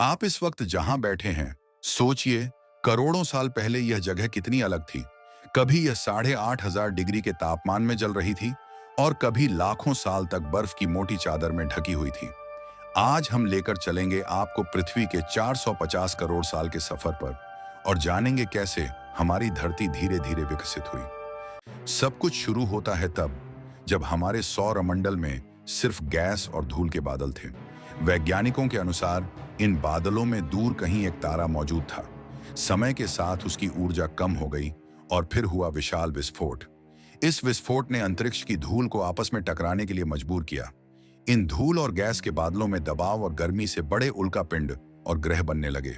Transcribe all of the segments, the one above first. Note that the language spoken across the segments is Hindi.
आप इस वक्त जहां बैठे हैं, सोचिए करोड़ों साल पहले यह जगह कितनी अलग थी। कभी यह 8,500 डिग्री के तापमान में जल रही थी और कभी लाखों साल तक बर्फ की मोटी चादर में ढकी हुई थी। आज हम लेकर चलेंगे आपको पृथ्वी के 450 करोड़ साल के सफर पर और जानेंगे कैसे हमारी धरती धीरे धीरे विकसित हुई। सब कुछ शुरू होता है तब जब हमारे सौरमंडल में सिर्फ गैस और धूल के बादल थे। वैज्ञानिकों के अनुसार इन बादलों में दूर कहीं एक तारा मौजूद था। समय के साथ उसकी ऊर्जा कम हो गई और फिर हुआ विशाल विस्फोट। इस विस्फोट ने अंतरिक्ष की धूल को आपस में टकराने के लिए मजबूर किया। इन धूल और गैस के बादलों में दबाव और गर्मी से बड़े उल्कापिंड और ग्रह बनने लगे।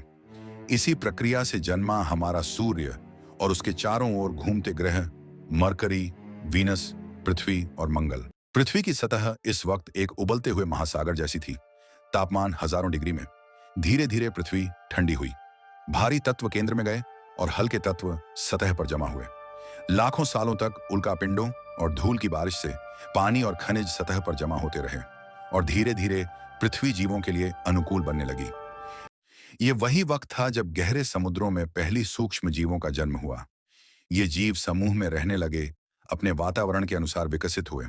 इसी प्रक्रिया से जन्मा हमारा सूर्य और उसके चारों ओर घूमते ग्रह मरकरी, वीनस, पृथ्वी और मंगल। पृथ्वी की सतह इस वक्त एक उबलते हुए महासागर जैसी थी। तापमान हजारों डिग्री में। धीरे धीरे पृथ्वी ठंडी हुई। भारी तत्व केंद्र में गए और हल्के तत्व सतह पर जमा हुए। लाखों सालों तक उल्कापिंडों और धूल की बारिश से पानी और खनिज सतह पर जमा होते रहे और धीरे धीरे पृथ्वी जीवों के लिए अनुकूल बनने लगी। ये वही वक्त था जब गहरे समुद्रों में पहली सूक्ष्म जीवों का जन्म हुआ। ये जीव समूह में रहने लगे, अपने वातावरण के अनुसार विकसित हुए।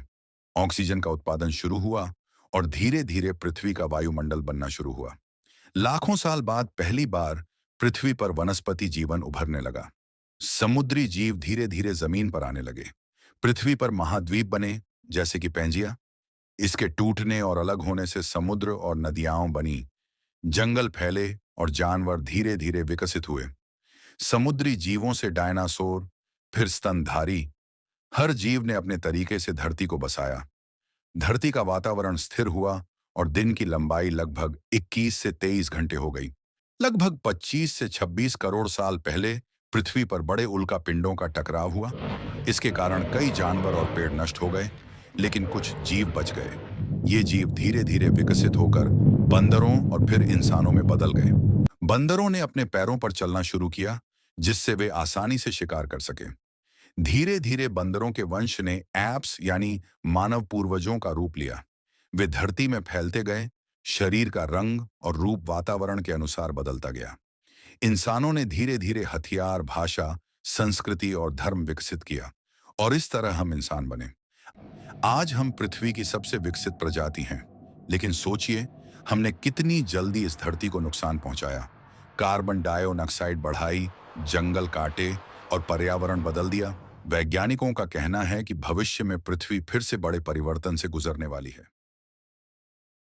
ऑक्सीजन का उत्पादन शुरू हुआ और धीरे धीरे पृथ्वी का वायुमंडल बनना शुरू हुआ। लाखों साल बाद पहली बार पृथ्वी पर वनस्पति जीवन उभरने लगा। समुद्री जीव धीरे धीरे जमीन पर आने लगे। पृथ्वी पर महाद्वीप बने, जैसे कि पेंजिया। इसके टूटने और अलग होने से समुद्र और नदियां बनी। जंगल फैले और जानवर धीरे धीरे विकसित हुए। समुद्री जीवों से डायनासोर, फिर स्तनधारी। हर जीव ने अपने तरीके से धरती को बसाया। धरती का वातावरण स्थिर हुआ और दिन की लंबाई लगभग 21 से 23 घंटे हो गई। लगभग 25 से 26 करोड़ साल पहले पृथ्वी पर बड़े उल्कापिंडों का टकराव हुआ। इसके कारण कई जानवर और पेड़ नष्ट हो गए, लेकिन कुछ जीव बच गए। ये जीव धीरे धीरे विकसित होकर बंदरों और फिर इंसानों में बदल गए। बंदरों ने अपने पैरों पर चलना शुरू किया, जिससे वे आसानी से शिकार कर सके। धीरे धीरे बंदरों के वंश ने एप्स यानी मानव पूर्वजों का रूप लिया। वे धरती में फैलते गए। शरीर का रंग और रूप वातावरण के अनुसार बदलता गया। इंसानों ने धीरे धीरे हथियार, भाषा, संस्कृति और धर्म विकसित किया और इस तरह हम इंसान बने। आज हम पृथ्वी की सबसे विकसित प्रजाति हैं, लेकिन सोचिए हमने कितनी जल्दी इस धरती को नुकसान पहुंचाया। कार्बन डाइऑक्साइड बढ़ाई, जंगल काटे और पर्यावरण बदल दिया। वैज्ञानिकों का कहना है कि भविष्य में पृथ्वी फिर से बड़े परिवर्तन से गुजरने वाली है।